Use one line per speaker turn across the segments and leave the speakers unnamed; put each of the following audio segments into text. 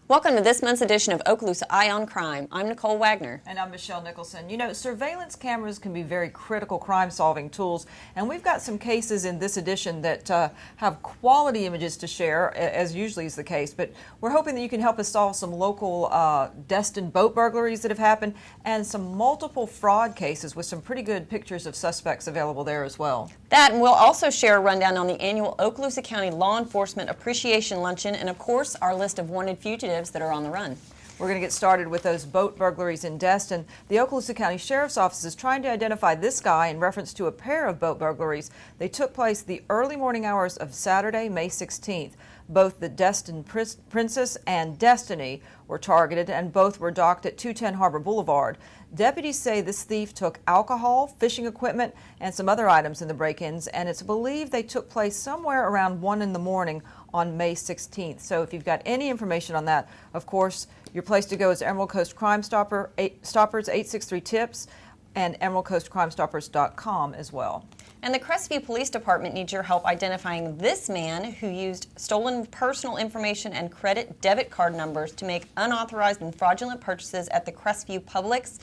Welcome to this month's edition of Okaloosa Eye on Crime. I'm Nicole Wagner.
And I'm Michelle Nicholson. You know, surveillance cameras can be very critical crime-solving tools, and we've got some cases in this edition that have quality images to share, as usually is the case, but we're hoping that you can help us solve some local Destin boat burglaries that have happened and some multiple fraud cases with some pretty good pictures of suspects available there as well.
That, and we'll also share a rundown on the annual Okaloosa County Law Enforcement Appreciation Luncheon and, of course, our list of wanted fugitives that are on the run.
We're going to get started with those boat burglaries in Destin. The Okaloosa County Sheriff's Office is trying to identify this guy in reference to a pair of boat burglaries. They took place the early morning hours of Saturday, May 16th. Both the Destin Princess and Destiny were targeted, and both were docked at 210 Harbor Boulevard. Deputies say this thief took alcohol, fishing equipment, and some other items in the break-ins, and it's believed they took place somewhere around 1 in the morning on May 16th. So if you've got any information on that, of course, your place to go is Emerald Coast Crime Stoppers 863-TIPS and emeraldcoastcrimestoppers.com as well.
And the Crestview Police Department needs your help identifying this man who used stolen personal information and credit debit card numbers to make unauthorized and fraudulent purchases at the Crestview Publix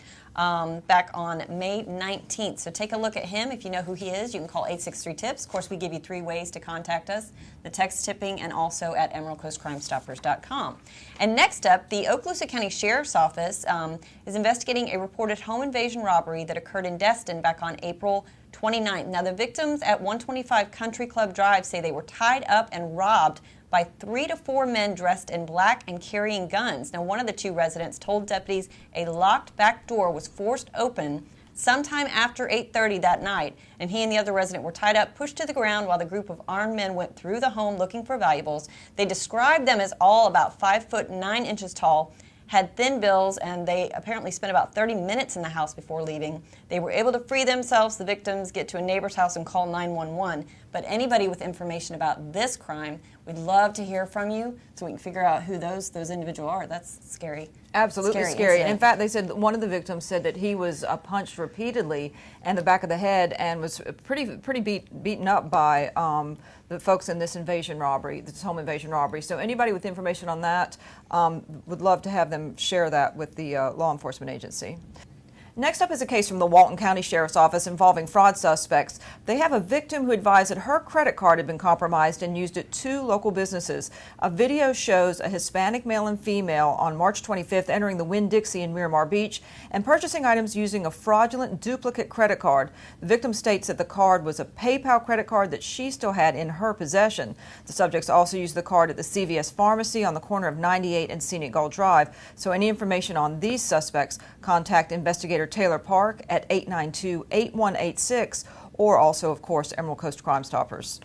back on May 19th. So take a look at him. If you know who he is, you can call 863-TIPS. Of course, we give you 3 ways to contact us, the text tipping and also at emeraldcoastcrimestoppers.com. And next up, the Okaloosa County Sheriff's Office is investigating a reported home invasion robbery that occurred in Destin back on April 29th. Now, the victims at 125 Country Club Drive say they were tied up and robbed by 3 to 4 men dressed in black and carrying guns. Now, one of the 2 residents told deputies a locked back door was forced open sometime after 8:30 that night, and he and the other resident were tied up, pushed to the ground while the group of armed men went through the home looking for valuables. They described them as all about 5 foot 9 inches tall, had thin bills, and they apparently spent about 30 minutes in the house before leaving. They were able to free themselves, the victims, get to a neighbor's house and call 911. But anybody with information about this crime, we'd love to hear from you so we can figure out who those individuals are. That's scary.
Absolutely scary. In fact, they said one of the victims said that he was punched repeatedly in the back of the head and was pretty beaten up by the folks in this invasion robbery, this home invasion robbery. So anybody with information on that would love to have them share that with the law enforcement agency. Next up is a case from the Walton County Sheriff's Office involving fraud suspects. They have a victim who advised that her credit card had been compromised and used at 2 local businesses. A video shows a Hispanic male and female on March 25th entering the Winn-Dixie in Miramar Beach and purchasing items using a fraudulent duplicate credit card. The victim states that the card was a PayPal credit card that she still had in her possession. The subjects also used the card at the CVS Pharmacy on the corner of 98 and Scenic Gold Drive. So any information on these suspects, contact investigator Taylor Park at 892-8186 or also, of course, Emerald Coast Crime Stoppers.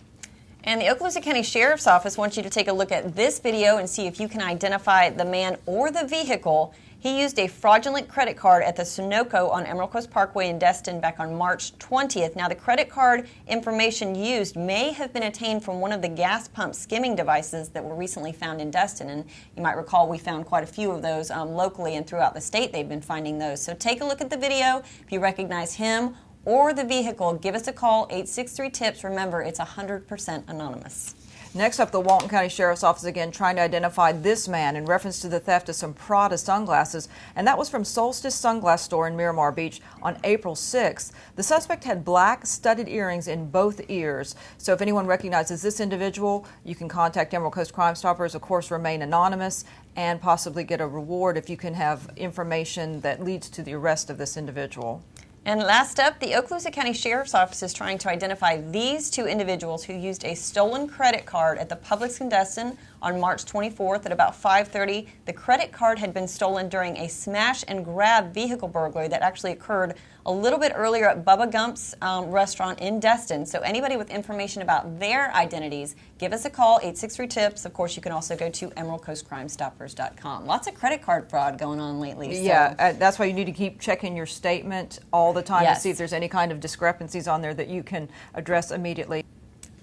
And the Okaloosa County Sheriff's Office wants you to take a look at this video and see if you can identify the man or the vehicle. He used a fraudulent credit card at the Sunoco on Emerald Coast Parkway in Destin back on March 20th. Now, the credit card information used may have been obtained from one of the gas pump skimming devices that were recently found in Destin. And you might recall we found quite a few of those locally and throughout the state. They've been finding those. So take a look at the video. If you recognize him or the vehicle, give us a call, 863-TIPS. Remember, it's 100% anonymous.
Next up, the Walton County Sheriff's Office again trying to identify this man in reference to the theft of some Prada sunglasses, and that was from Solstice Sunglass Store in Miramar Beach on April 6th. The suspect had black studded earrings in both ears. So if anyone recognizes this individual, you can contact Emerald Coast Crime Stoppers, of course remain anonymous, and possibly get a reward if you can have information that leads to the arrest of this individual.
And last up, the Okaloosa County Sheriff's Office is trying to identify these 2 individuals who used a stolen credit card at the Publix in Destin on March 24th at about 5:30. The credit card had been stolen during a smash and grab vehicle burglary that actually occurred a little bit earlier at Bubba Gump's restaurant in Destin. So anybody with information about their identities, give us a call, 863-TIPS. Of course, you can also go to emeraldcoastcrimestoppers.com. Lots of credit card fraud going on lately. So.
Yeah, that's why you need to keep checking your statement all the time to see if there's any kind of discrepancies on there that you can address immediately.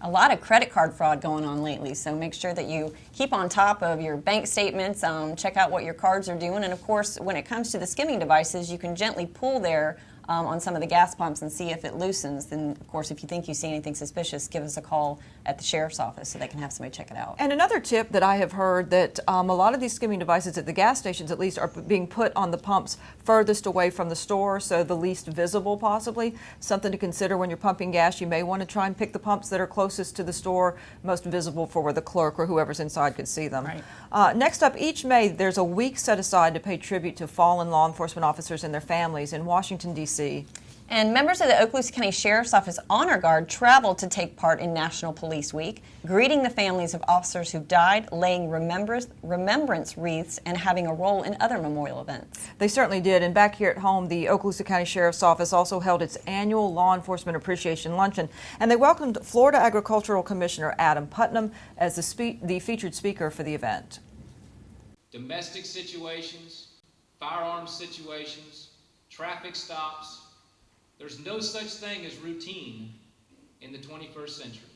A lot of credit card fraud going on lately, so make sure that you keep on top of your bank statements, check out what your cards are doing, and of course, when it comes to the skimming devices, you can gently pull there on some of the gas pumps and see if it loosens. Then, of course, if you think you see anything suspicious, give us a call at the sheriff's office so they can have somebody check it out.
And another tip that I have heard that a lot of these skimming devices at the gas stations, at least, are being put on the pumps furthest away from the store, so the least visible possibly. Something to consider when you're pumping gas. You may want to try and pick the pumps that are closest to the store, most visible for where the clerk or whoever's inside could see them.
Right.
Next up, each May there's a week set aside to pay tribute to fallen law enforcement officers and their families in Washington, D.C.
And members of the Okaloosa County Sheriff's Office Honor Guard traveled to take part in National Police Week, greeting the families of officers who died, laying remembrance wreaths, and having a role in other memorial events.
They certainly did. And back here at home, the Okaloosa County Sheriff's Office also held its annual Law Enforcement Appreciation Luncheon, and they welcomed Florida Agricultural Commissioner Adam Putnam as the featured speaker for the event.
Domestic situations, firearms situations, traffic stops. There's no such thing as routine in the 21st century.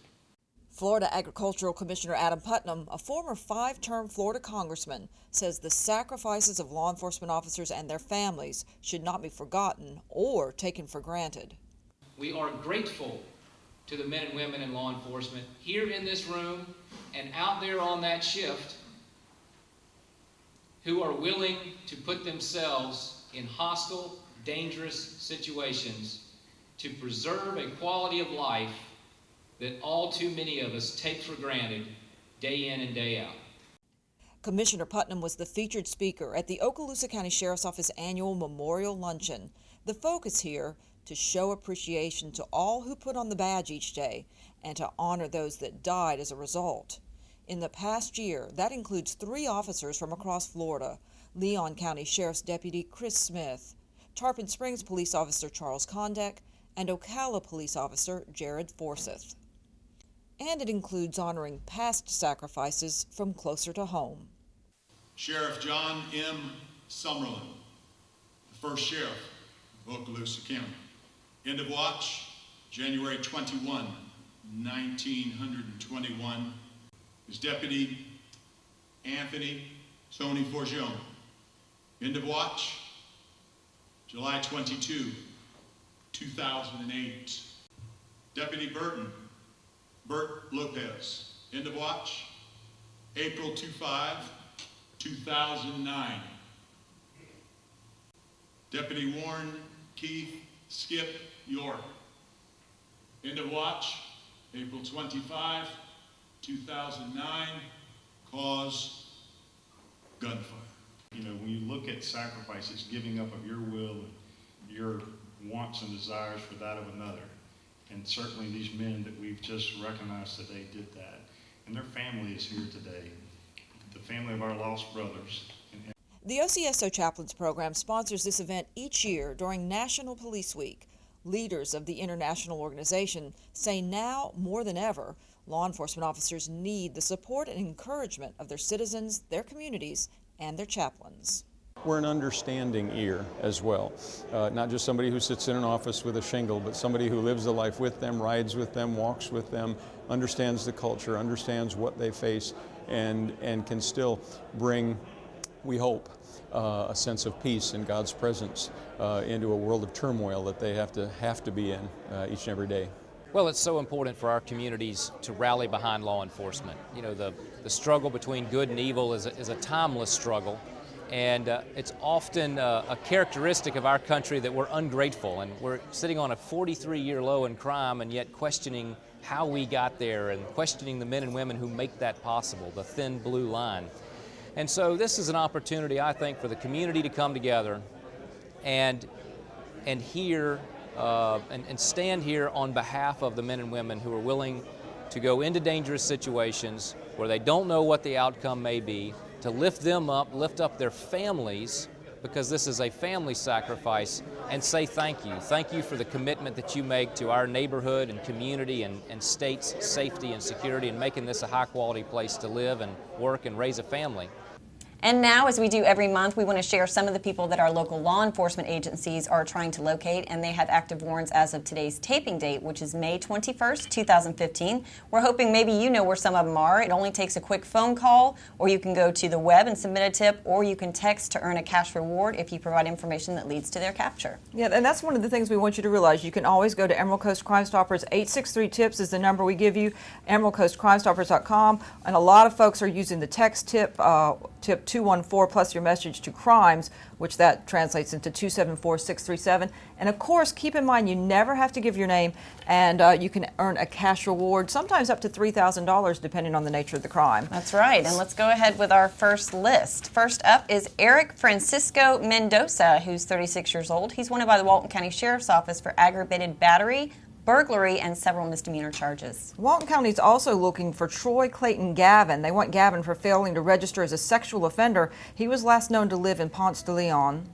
Florida Agricultural Commissioner Adam Putnam, a former 5-term Florida congressman, says the sacrifices of law enforcement officers and their families should not be forgotten or taken for granted.
We are grateful to the men and women in law enforcement here in this room and out there on that shift who are willing to put themselves in hostile, dangerous situations to preserve a quality of life that all too many of us take for granted day in and day out.
Commissioner Putnam was the featured speaker at the Okaloosa County Sheriff's Office annual Memorial Luncheon. The focus here, to show appreciation to all who put on the badge each day and to honor those that died as a result. In the past year, that includes 3 officers from across Florida: Leon County Sheriff's Deputy Chris Smith, Tarpon Springs Police Officer Charles Condek, and Ocala Police Officer Jared Forsyth. And it includes honoring past sacrifices from closer to home.
Sheriff John M. Summerlin, the first sheriff of Okaloosa County. End of watch, January 21, 1921. His deputy, Anthony Tony Forgione. End of watch, July 22, 2008. Deputy Bert Lopez. End of watch, April 25, 2009. Deputy Warren Keith Skip York. End of watch, April 25, 2009. Cause, gunfire.
You know, when you look at sacrifices, giving up of your will and your wants and desires for that of another, and certainly these men that we've just recognized today did that, and their family is here today, the family of our lost brothers.
The OCSO Chaplains Program sponsors this event each year during National Police Week. Leaders of the international organization say now more than ever, law enforcement officers need the support and encouragement of their citizens, their communities, and their chaplains.
We're an understanding ear as well, not just somebody who sits in an office with a shingle, but somebody who lives the life with them, rides with them, walks with them, understands the culture, understands what they face, and can still bring, we hope, a sense of peace and God's presence into a world of turmoil that they have to be in each and every day.
Well, it's so important for our communities to rally behind law enforcement. You know, the struggle between good and evil is a timeless struggle, and it's often a characteristic of our country that we're ungrateful, and we're sitting on a 43-year low in crime and yet questioning how we got there and questioning the men and women who make that possible, the thin blue line. And so this is an opportunity, I think, for the community to come together and hear and stand here on behalf of the men and women who are willing to go into dangerous situations where they don't know what the outcome may be, to lift them up, lift up their families, because this is a family sacrifice, and say thank you. Thank you for the commitment that you make to our neighborhood and community and state's safety and security, and making this a high-quality place to live and work and raise a family.
And now, as we do every month, we want to share some of the people that our local law enforcement agencies are trying to locate, and they have active warrants as of today's taping date, which is May 21st, 2015. We're hoping maybe you know where some of them are. It only takes a quick phone call, or you can go to the web and submit a tip, or you can text to earn a cash reward if you provide information that leads to their capture.
Yeah, and that's one of the things we want you to realize. You can always go to Emerald Coast Crime Stoppers. 863-TIPS is the number we give you, emeraldcoastcrimestoppers.com. And a lot of folks are using the text tip, tip 214 plus your message to crimes, which that translates into 274-637. And of course, keep in mind you never have to give your name, and you can earn a cash reward, sometimes up to $3,000 depending on the nature of the crime.
That's right, and let's go ahead with our first list. First up is Eric Francisco Mendoza, who's 36 years old. He's wanted by the Walton County Sheriff's Office for aggravated battery, burglary, and several misdemeanor charges.
Walton County is also looking for Troy Clayton Gavin. They want Gavin for failing to register as a sexual offender. He was last known to live in Ponce de Leon.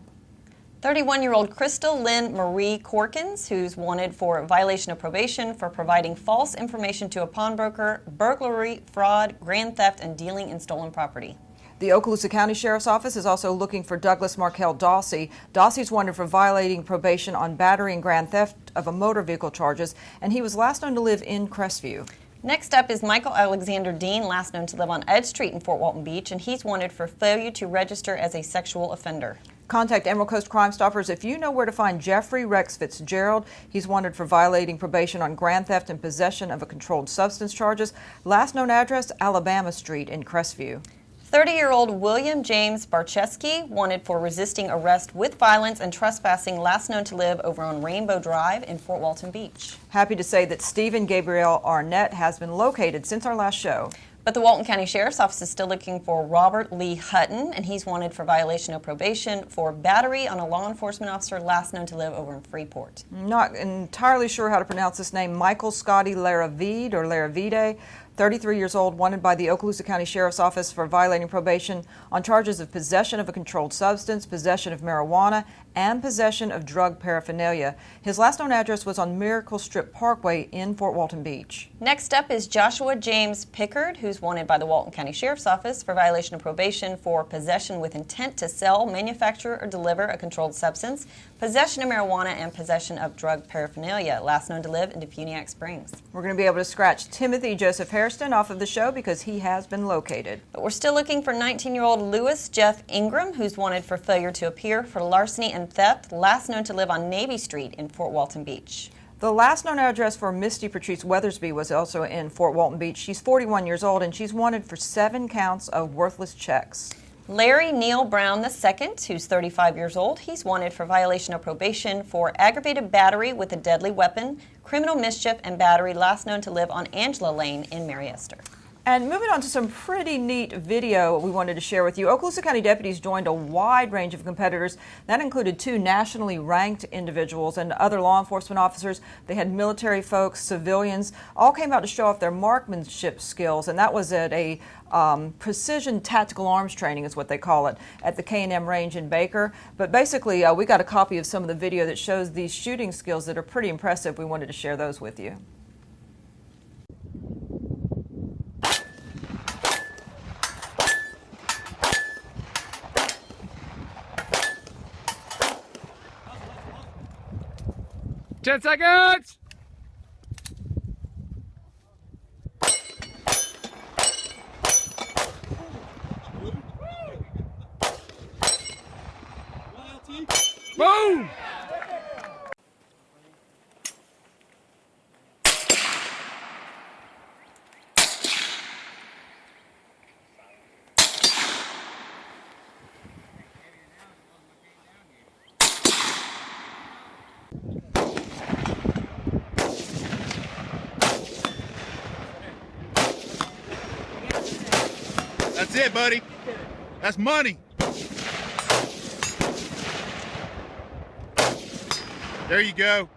31-year-old Crystal Lynn Marie Corkins, who's wanted for violation of probation for providing false information to a pawnbroker, burglary, fraud, grand theft, and dealing in stolen property.
The Okaloosa County Sheriff's Office is also looking for Douglas Markel Dawsey. Dawsey's wanted for violating probation on battery and grand theft of a motor vehicle charges, and he was last known to live in Crestview.
Next up is Michael Alexander Dean, last known to live on Ed Street in Fort Walton Beach, and he's wanted for failure to register as a sexual offender.
Contact Emerald Coast Crime Stoppers if you know where to find Jeffrey Rex Fitzgerald. He's wanted for violating probation on grand theft and possession of a controlled substance charges. Last known address, Alabama Street in Crestview.
30-year-old William James Barcheski, wanted for resisting arrest with violence and trespassing, last known to live over on Rainbow Drive in Fort Walton Beach.
Happy to say that Stephen Gabriel Arnett has been located since our last show.
But the Walton County Sheriff's Office is still looking for Robert Lee Hutton, and he's wanted for violation of probation for battery on a law enforcement officer, last known to live over in Freeport.
Not entirely sure how to pronounce this name. Michael Scotty Laravide or Laravide, 33 years old, wanted by the Okaloosa County Sheriff's Office for violating probation on charges of possession of a controlled substance, possession of marijuana, and possession of drug paraphernalia. His last known address was on Miracle Strip Parkway in Fort Walton Beach.
Next up is Joshua James Pickard, who's wanted by the Walton County Sheriff's Office for violation of probation for possession with intent to sell, manufacture, or deliver a controlled substance, possession of marijuana, and possession of drug paraphernalia, last known to live in Defuniak Springs.
We're going to be able to scratch Timothy Joseph Hairston off of the show because he has been located.
But we're still looking for 19-year-old Lewis Jeff Ingram, who's wanted for failure to appear for larceny and theft, last known to live on Navy Street in Fort Walton Beach.
The last known address for Misty Patrice Weathersby was also in Fort Walton Beach. She's 41 years old and she's wanted for 7 counts of worthless checks.
Larry Neal Brown II, who's 35 years old, he's wanted for violation of probation for aggravated battery with a deadly weapon, criminal mischief, and battery, last known to live on Angela Lane in Mariester.
And moving on to some pretty neat video we wanted to share with you. Okaloosa County deputies joined a wide range of competitors. That included 2 nationally ranked individuals and other law enforcement officers. They had military folks, civilians, all came out to show off their marksmanship skills, and that was at a precision tactical arms training is what they call it at the K&M range in Baker. But basically, we got a copy of some of the video that shows these shooting skills that are pretty impressive. We wanted to share those with you.
Ten seconds! Boom!
That's it, buddy. That's money. There you go.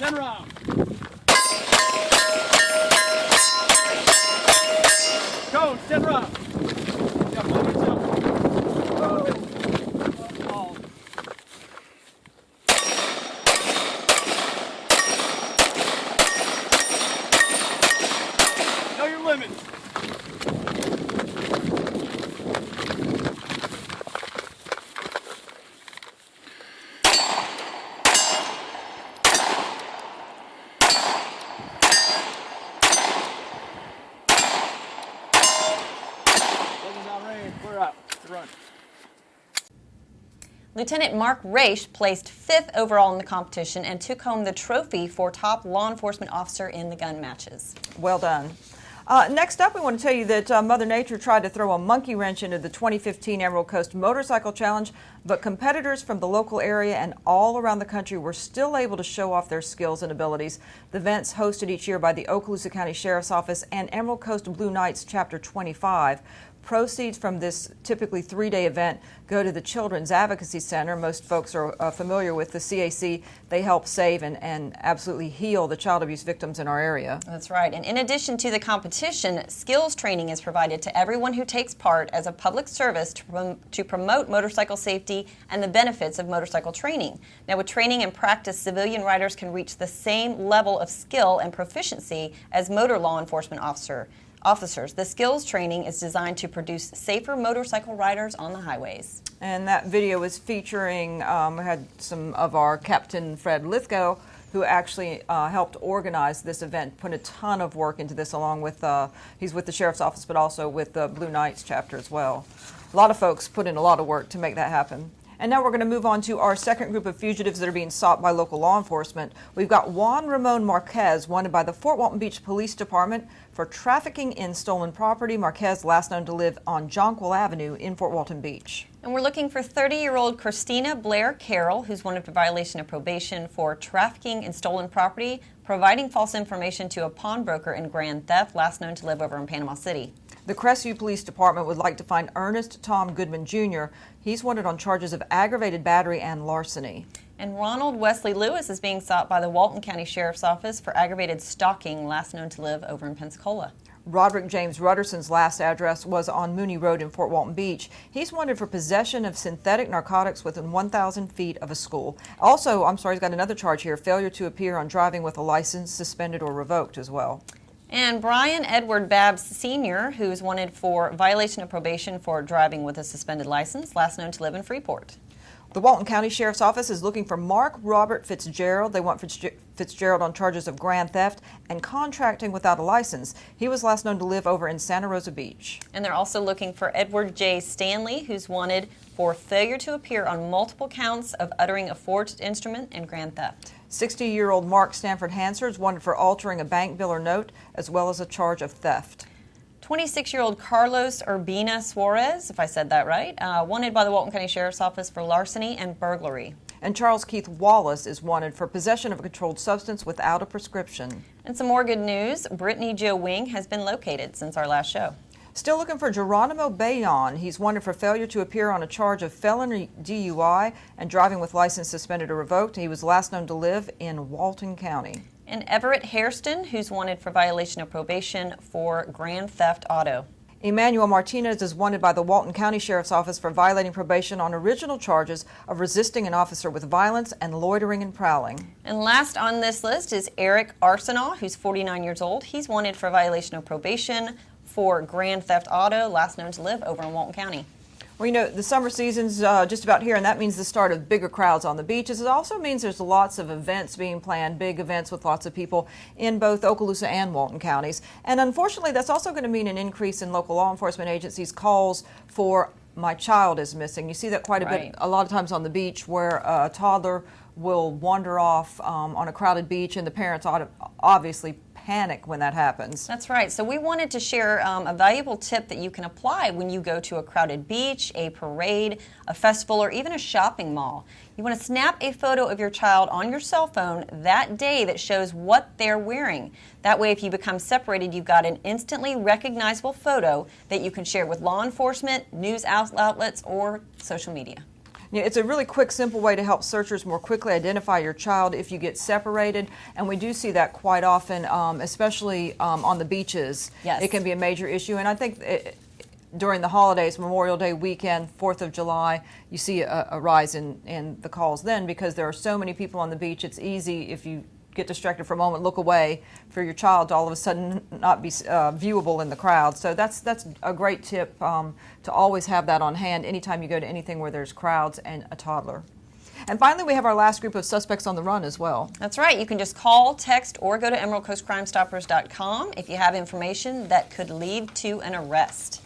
10 rounds. Go, 10 rounds. Yeah, blow yourself. Oh. Know your limits. We're up. Run.
Lieutenant Mark Raish placed 5th overall in the competition and took home the trophy for top law enforcement officer in the gun matches.
Well done. Next up, we want to tell you that Mother Nature tried to throw a monkey wrench into the 2015 Emerald Coast Motorcycle Challenge, but competitors from the local area and all around the country were still able to show off their skills and abilities. The event's hosted each year by the Okaloosa County Sheriff's Office and Emerald Coast Blue Knights Chapter 25. Proceeds from this typically 3-day event go to the Children's Advocacy Center. Most folks are familiar with the CAC. They help save and absolutely heal the child abuse victims in our area.
That's right. And in addition to the competition, skills training is provided to everyone who takes part as a public service to promote motorcycle safety and the benefits of motorcycle training. Now, with training and practice, civilian riders can reach the same level of skill and proficiency as motor law enforcement officers. The skills training is designed to produce safer motorcycle riders on the highways.
And that video is featuring, we had some of our Captain Fred Lithgow, who actually helped organize this event, put a ton of work into this, along with, he's with the Sheriff's Office, but also with the Blue Knights chapter as well. A lot of folks put in a lot of work to make that happen. And now we're going to move on to our second group of fugitives that are being sought by local law enforcement. We've got Juan Ramon Marquez, wanted by the Fort Walton Beach Police Department for trafficking in stolen property. Marquez, last known to live on Jonquil Avenue in Fort Walton Beach.
And we're looking for 30-year-old Christina Blair Carroll, who's wanted for violation of probation for trafficking in stolen property, providing false information to a pawnbroker, and grand theft, last known to live over in Panama City.
The Crestview Police Department would like to find Ernest Tom Goodman Jr. He's wanted on charges of aggravated battery and larceny.
And Ronald Wesley Lewis is being sought by the Walton County Sheriff's Office for aggravated stalking, last known to live over in Pensacola.
Roderick James Rudderson's last address was on Mooney Road in Fort Walton Beach. He's wanted for possession of synthetic narcotics within 1,000 feet of a school. Also, he's got another charge here, failure to appear on driving with a license suspended or revoked as well.
And Brian Edward Babbs Sr., who is wanted for violation of probation for driving with a suspended license, last known to live in Freeport.
The Walton County Sheriff's Office is looking for Mark Robert Fitzgerald. They want Fitzgerald on charges of grand theft and contracting without a license. He was last known to live over in Santa Rosa Beach.
And they're also looking for Edward J. Stanley, who's wanted for failure to appear on multiple counts of uttering a forged instrument and grand theft.
60-year-old Mark Stanford Hanser is wanted for altering a bank bill or note, as well as a charge of theft.
26-year-old Carlos Urbina Suarez, if I said that right, wanted by the Walton County Sheriff's Office for larceny and burglary.
And Charles Keith Wallace is wanted for possession of a controlled substance without a prescription.
And some more good news, Brittany Jo Wing has been located since our last show.
Still looking for Geronimo Bayon. He's wanted for failure to appear on a charge of felony DUI and driving with license suspended or revoked. He was last known to live in Walton County.
And Everett Hairston, who's wanted for violation of probation for grand theft auto.
Emmanuel Martinez is wanted by the Walton County Sheriff's Office for violating probation on original charges of resisting an officer with violence and loitering and prowling.
And last on this list is Eric Arsenault, who's 49 years old. He's wanted for violation of probation for grand theft auto, last known to live over in Walton County.
Well, you know, the summer season's just about here, and that means the start of bigger crowds on the beaches. It also means there's lots of events being planned, big events with lots of people in both Okaloosa and Walton counties. And unfortunately, that's also going to mean an increase in local law enforcement agencies' calls for "my child is missing." You see that quite a bit, a lot of times on the beach, where a toddler will wander off on a crowded beach, and the parents obviously panic when that happens.
That's right. So we wanted to share a valuable tip that you can apply when you go to a crowded beach, a parade, a festival, or even a shopping mall. You want to snap a photo of your child on your cell phone that day that shows what they're wearing. That way, if you become separated, you've got an instantly recognizable photo that you can share with law enforcement, news outlets, or social media.
Yeah, it's a really quick, simple way to help searchers more quickly identify your child if you get separated, and we do see that quite often, especially on the beaches.
Yes.
It can be a major issue, and I think during the holidays, Memorial Day weekend, 4th of July, you see a rise in the calls then, because there are so many people on the beach. It's easy, if you get distracted for a moment, look away, for your child to all of a sudden not be viewable in the crowd. So that's a great tip, to always have that on hand anytime you go to anything where there's crowds and a toddler. And finally, we have our last group of suspects on the run as well.
That's right. You can just call, text, or go to EmeraldCoastCrimeStoppers.com if you have information that could lead to an arrest.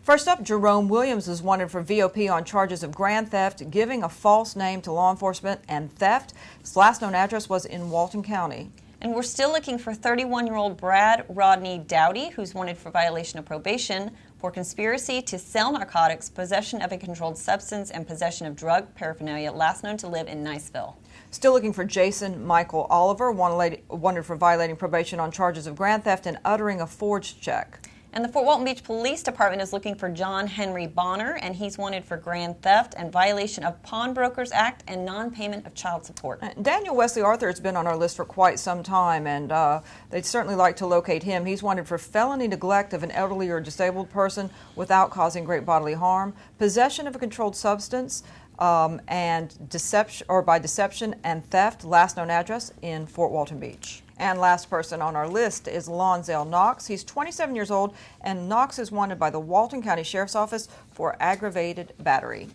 First up, Jerome Williams is wanted for VOP on charges of grand theft, giving a false name to law enforcement, and theft. His last known address was in Walton County.
And we're still looking for 31-year-old Brad Rodney Dowdy, who's wanted for violation of probation for conspiracy to sell narcotics, possession of a controlled substance, and possession of drug paraphernalia, last known to live in Niceville.
Still looking for Jason Michael Oliver, wanted for violating probation on charges of grand theft and uttering a forged check.
And the Fort Walton Beach Police Department is looking for John Henry Bonner, and he's wanted for grand theft and violation of Pawnbrokers Act and non-payment of child support.
Daniel Wesley Arthur has been on our list for quite some time, and they'd certainly like to locate him. He's wanted for felony neglect of an elderly or disabled person without causing great bodily harm, possession of a controlled substance, and deception, or by deception, and theft, last known address in Fort Walton Beach. And last person on our list is Lonzell Knox. He's 27 years old, and Knox is wanted by the Walton County Sheriff's Office for aggravated battery.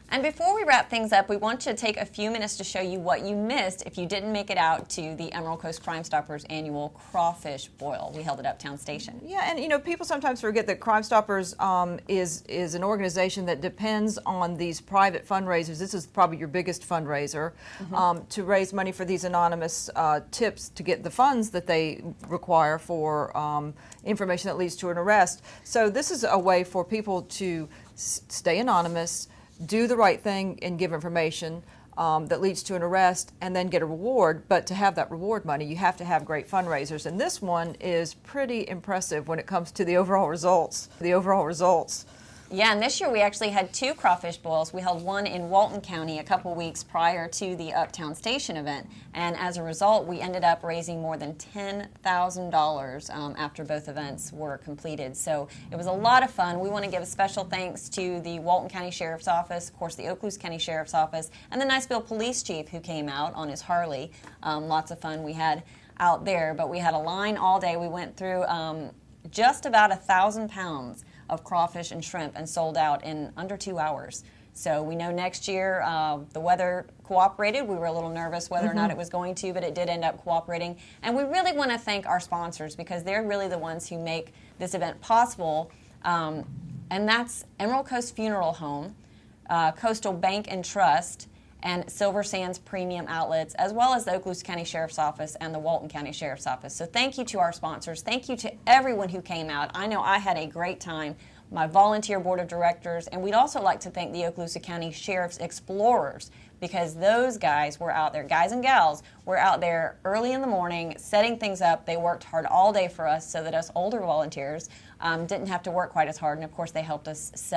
And before we wrap things up, we want to take a few minutes to show you what you missed if you didn't make it out to the Emerald Coast Crime Stoppers annual crawfish boil. We held it uptown station.
Yeah, and you know, people sometimes forget that Crime Stoppers is an organization that depends on these private fundraisers. This is probably your biggest fundraiser, to raise money for these anonymous tips to get the funds that they require for information that leads to an arrest. So this is a way for people to stay anonymous, do the right thing and give information that leads to an arrest, and then get a reward. But to have that reward money, you have to have great fundraisers, and this one is pretty impressive when it comes to the overall results. Yeah,
and this year we actually had 2 crawfish boils. We held one in Walton County a couple weeks prior to the Uptown Station event, and as a result, we ended up raising more than $10,000 after both events were completed. So it was a lot of fun. We want to give a special thanks to the Walton County Sheriff's Office, of course the Okaloosa County Sheriff's Office, and the Niceville Police Chief who came out on his Harley. Lots of fun we had out there, but we had a line all day. We went through just about 1,000 pounds of crawfish and shrimp and sold out in under 2 hours. So we know next year the weather cooperated. We were a little nervous whether or not it was going to, but it did end up cooperating. And we really want to thank our sponsors, because they're really the ones who make this event possible. And that's Emerald Coast Funeral Home, Coastal Bank and Trust, and Silver Sands Premium Outlets, as well as the Okaloosa County Sheriff's Office and the Walton County Sheriff's Office. So thank you to our sponsors. Thank you to everyone who came out. I know I had a great time, my volunteer board of directors, and we'd also like to thank the Okaloosa County Sheriff's Explorers, because those guys were out there, guys and gals, were out there early in the morning setting things up. They worked hard all day for us so that us older volunteers didn't have to work quite as hard, and of course they helped us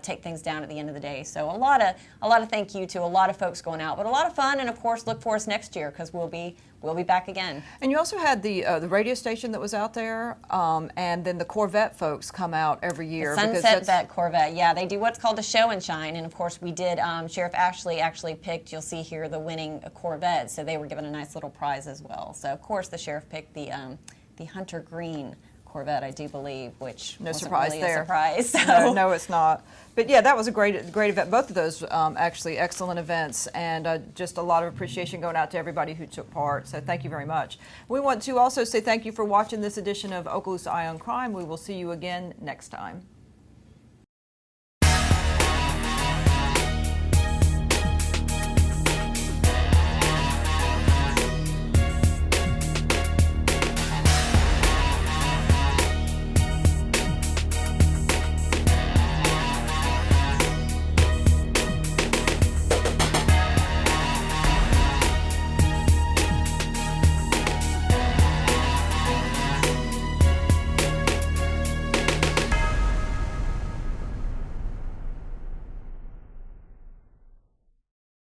take things down at the end of the day. So a lot of thank you to a lot of folks going out, but a lot of fun, and of course look for us next year, because we'll be back again.
And you also had the radio station that was out there, and then the Corvette folks come out every year.
The Sunset Vet Corvette, yeah, they do what's called a show and shine, and of course we did. Sheriff Ashley actually picked, you'll see here, the winning Corvette, so they were given a nice little prize as well. So of course the sheriff picked the Hunter Green Corvette, I do believe, which
no
wasn't
surprise
really
there.
A surprise. So.
No, it's not. But yeah, that was a great event. Both of those actually excellent events, and just a lot of appreciation going out to everybody who took part. So thank you very much. We want to also say thank you for watching this edition of Okaloosa Eye on Crime. We will see you again next time.